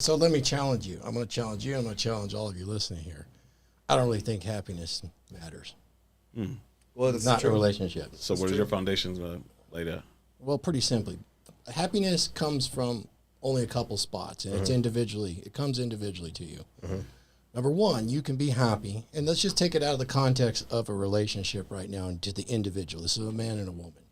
So let me challenge you. I'm going to challenge you. I'm going to challenge all of you listening here. I don't really think happiness matters. Well, that's not true. a relationship. So what is your foundations laid out? Well, pretty simply, happiness comes from only a couple spots, and it comes individually to you. Number one, you can be happy, and let's just take it out of the context of a relationship right now and to the individual. This is a man and a woman.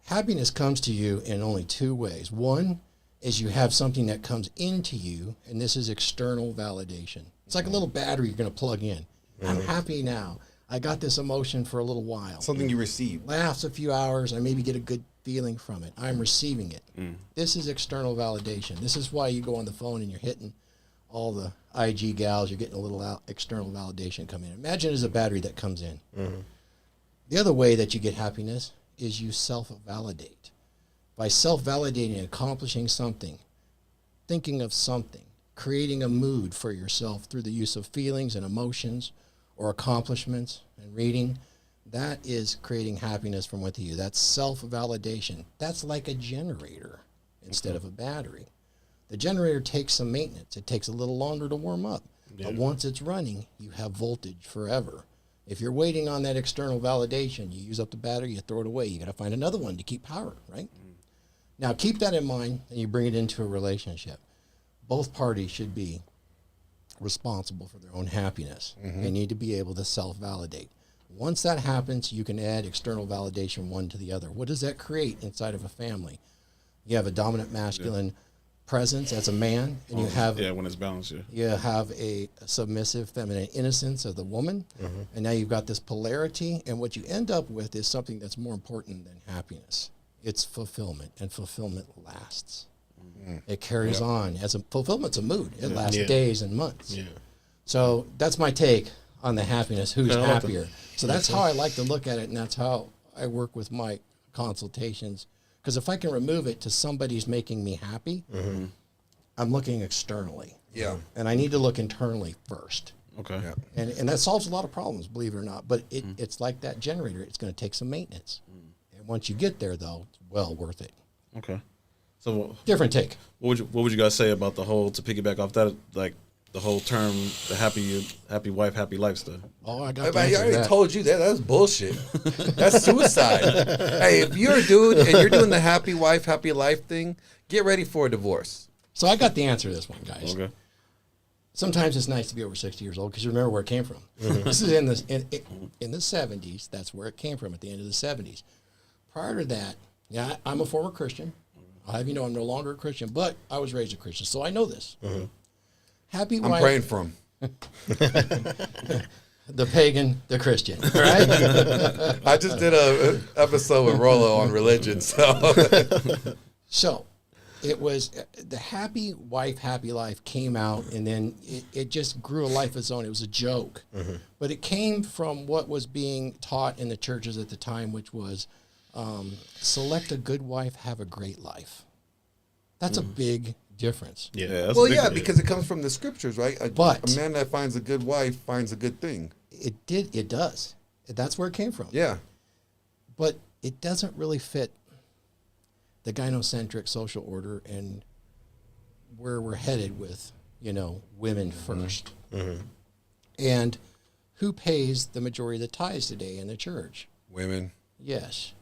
Happiness comes to you in only two ways. One is you have something that comes into you, and this is external validation. It's like a little battery you're going to plug in. I'm happy now. I got this emotion for a little while. Something you receive. Lasts a few hours. I maybe get a good feeling from it. I'm receiving it. This is external validation. This is why you go on the phone and you're hitting all the IG gals. You're getting a little external validation come in. Imagine there's a battery that comes in. The other way that you get happiness is you self-validate. By self-validating, accomplishing something, thinking of something, creating a mood for yourself through the use of feelings and emotions or accomplishments and reading, that is creating happiness from within you. That's self-validation. That's like a generator instead of a battery. The generator takes some maintenance. It takes a little longer to warm up. But once it's running, you have voltage forever. If you're waiting on that external validation, you use up the battery, you throw it away. You got to find another one to keep power, right? Now, keep that in mind, and you bring it into a relationship. Both parties should be responsible for their own happiness. They need to be able to self-validate. Once that happens, you can add external validation one to the other. What does that create inside of a family? You have a dominant masculine presence as a man, and you have when it's balanced. you have a submissive feminine innocence of the woman, and now you've got this polarity, and what you end up with is something that's more important than happiness. It's fulfillment, and fulfillment lasts. It carries on. Fulfillment's a mood. It lasts days and months. So that's my take on the happiness. Who's happier? So that's how I like to look at it, and that's how I work with my consultations. Because if I can remove it to somebody's making me happy, I'm looking externally. And I need to look internally first. Okay. And that solves a lot of problems, believe it or not. But it's like that generator. It's going to take some maintenance. And once you get there, though, it's well worth it. Okay. So different take. What would you guys say about the whole, to piggyback off that, like the whole term, the happy wife, happy life stuff? Oh, I got I already told you that. That's bullshit. That's suicide. Hey, if you're a dude and you're doing the happy wife, happy life thing, get ready for a divorce. So I got the answer to this one, guys. Okay. Sometimes it's nice to be over 60 years old because you remember where it came from. This is in the 70s. That's where it came from at the end of the 70s. Prior to that, I'm a former Christian. I'll have you know I'm no longer a Christian, but I was raised a Christian, so I know this. Happy wife. I'm praying for him. The pagan, the Christian, right? I just did a episode with Rollo on religion, so. So it was the happy wife, happy life came out, and then it just grew a life of its own. It was a joke. But it came from what was being taught in the churches at the time, which was select a good wife, have a great life. That's a big difference. Because it comes from the scriptures, right? But a man that finds a good wife finds a good thing. It does. That's where it came from. Yeah. But it doesn't really fit the gynocentric social order and where we're headed with, women first. And who pays the majority of the tithes today in the church? Women. Yes.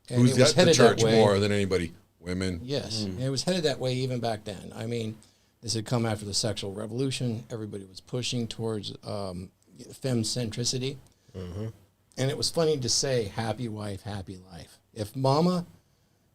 And Who's it was got the headed church that way. more than anybody? Women. Yes. And it was headed that way even back then. I mean, this had come after the sexual revolution. Everybody was pushing towards femme-centricity. And it was funny to say, happy wife, happy life. If mama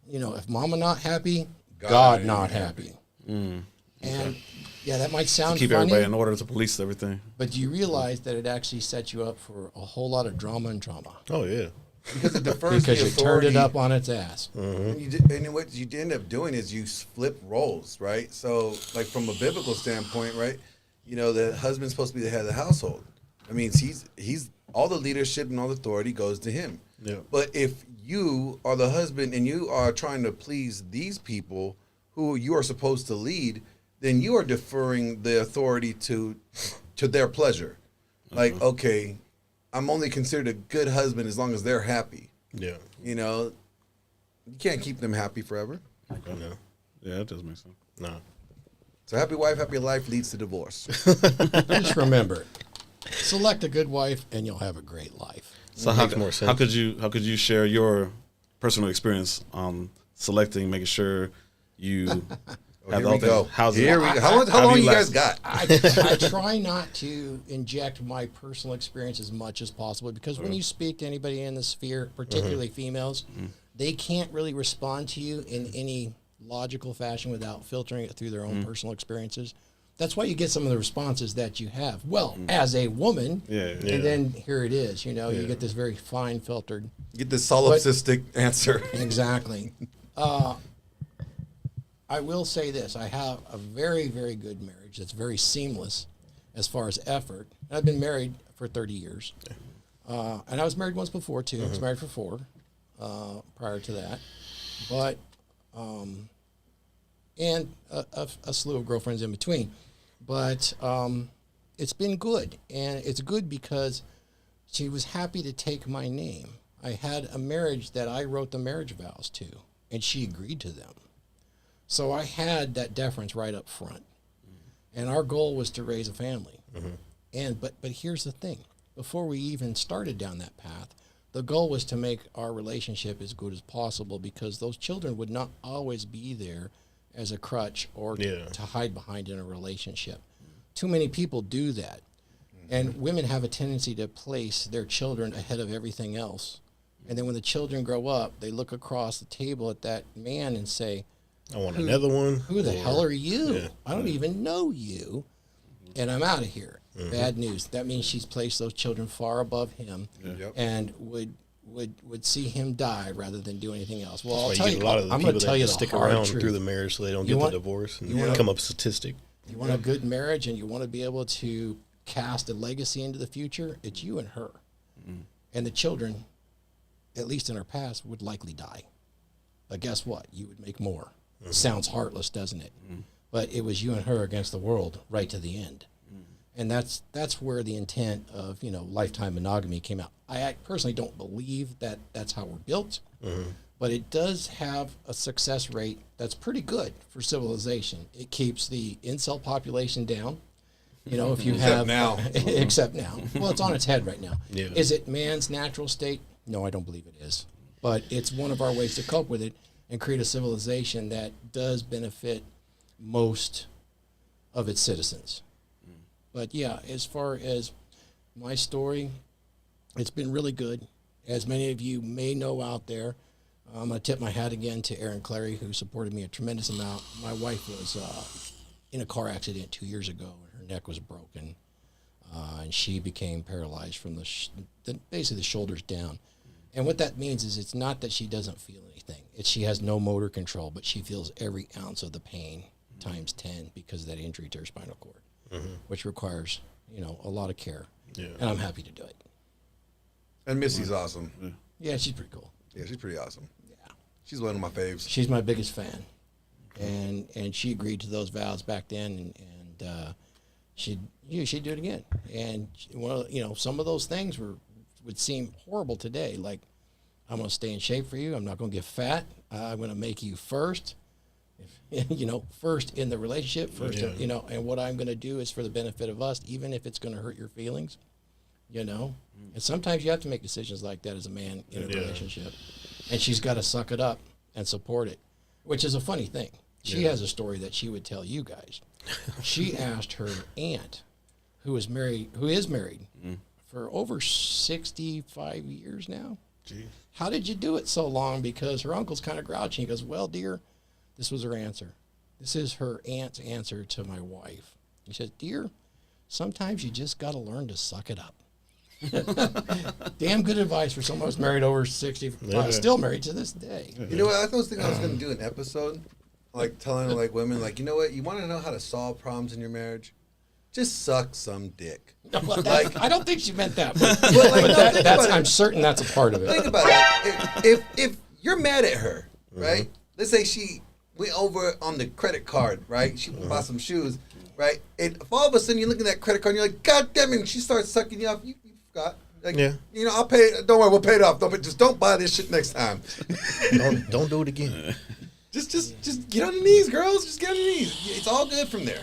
not happy, God not happy. And that might sound to keep funny, everybody in order, to police everything. but do you realize that it actually sets you up for a whole lot of drama and trauma? Oh, yeah. Because it defers Because the you turned authority. it up on its ass. And what you end up doing is you flip roles, right? So, like from a biblical standpoint, right? The husband's supposed to be the head of the household. I mean, he's all the leadership and all the authority goes to him. Yeah. But if you are the husband and you are trying to please these people who you are supposed to lead, then you are deferring the authority to their pleasure. Like, okay, I'm only considered a good husband as long as they're happy. Yeah. You can't keep them happy forever. No. Yeah, that does make sense. No. So happy wife, happy life leads to divorce. Just remember, select a good wife, and you'll have a great life. So Makes more sense. how could you share your personal experience on selecting, making sure you have Here all we go. How's Here it? we go. How long you guys got? I try not to inject my personal experience as much as possible because when you speak to anybody in the sphere, particularly females, they can't really respond to you in any logical fashion without filtering it through their own personal experiences. That's why you get some of the responses that you have. Well, as a woman, and then here it is, you get this very fine filtered. Get this solipsistic answer. Exactly. I will say this. I have a very, very good marriage that's very seamless as far as effort. And I've been married for 30 years. And I was married once before, too. I was married for 4 prior to that. But, and a slew of girlfriends in between. But it's been good. And it's good because she was happy to take my name. I had a marriage that I wrote the marriage vows to, and she agreed to them. So I had that deference right up front. And our goal was to raise a family. But here's the thing. Before we even started down that path, the goal was to make our relationship as good as possible because those children would not always be there as a crutch or to hide behind in a relationship. Too many people do that. And women have a tendency to place their children ahead of everything else. And then when the children grow up, they look across the table at that man and say, I want another one. Who the hell are you? I don't even know you. And I'm out of here. Bad news. That means she's placed those children far above him and would see him die rather than do anything else. Well, I'll tell you, I'm going to tell you the stick hard around truth. through the marriage so they don't get the divorce and come up a statistic. You want a good marriage and you want to be able to cast a legacy into the future, it's you and her. And the children, at least in our past, would likely die. But guess what? You would make more. Sounds heartless, doesn't it? But it was you and her against the world right to the end. And that's where the intent of, lifetime monogamy came out. I personally don't believe that that's how we're built, but it does have a success rate that's pretty good for civilization. It keeps the incel population down. If you have now. Except now. Well, it's on its head right now. Yeah. Is it man's natural state? No, I don't believe it is. But it's one of our ways to cope with it and create a civilization that does benefit most of its citizens. But yeah, as far as my story, it's been really good. As many of you may know out there, I'm going to tip my hat again to Aaron Clary, who supported me a tremendous amount. My wife was in a car accident 2 years ago, and her neck was broken, and she became paralyzed from basically the shoulders down. And what that means is it's not that she doesn't feel anything. It's she has no motor control, but she feels every ounce of the pain times 10 because of that injury to her spinal cord, which requires, a lot of care. Yeah. And I'm happy to do it. And Missy's awesome. Yeah, she's pretty cool. Yeah, she's pretty awesome. Yeah. She's one of my faves. She's my biggest fan. And she agreed to those vows back then, and she'd do it again. And some of those things would seem horrible today. Like, I'm going to stay in shape for you. I'm not going to get fat. I'm going to make you first, first in the relationship, and what I'm going to do is for the benefit of us, even if it's going to hurt your feelings, And sometimes you have to make decisions like that as a man in a relationship. And she's got to suck it up and support it, which is a funny thing. She has a story that she would tell you guys. She asked her aunt, who is married for over 65 years now. Jeez. How did you do it so long? Because her uncle's kind of grouchy. He goes, well, dear, this was her answer. This is her aunt's answer to my wife. He says, dear, sometimes you just got to learn to suck it up. Damn good advice for someone who's married over 60, still married to this day. You know what? I was thinking I was going to do an episode, telling women, you know what? You want to know how to solve problems in your marriage? Just suck some dick. Well, I don't think she meant that, but I'm certain that's a part of it. Think about it. If you're mad at her, right? Let's say she went over on the credit card, right? She bought some shoes, right? And if all of a sudden you look at that credit card and you're like, God damn it, and she starts sucking you off, you forgot. I'll pay it. Don't worry, we'll pay it off. Just don't buy this shit next time. Don't do it again. Just get on the knees, girls. Just get on the knees. It's all good from there.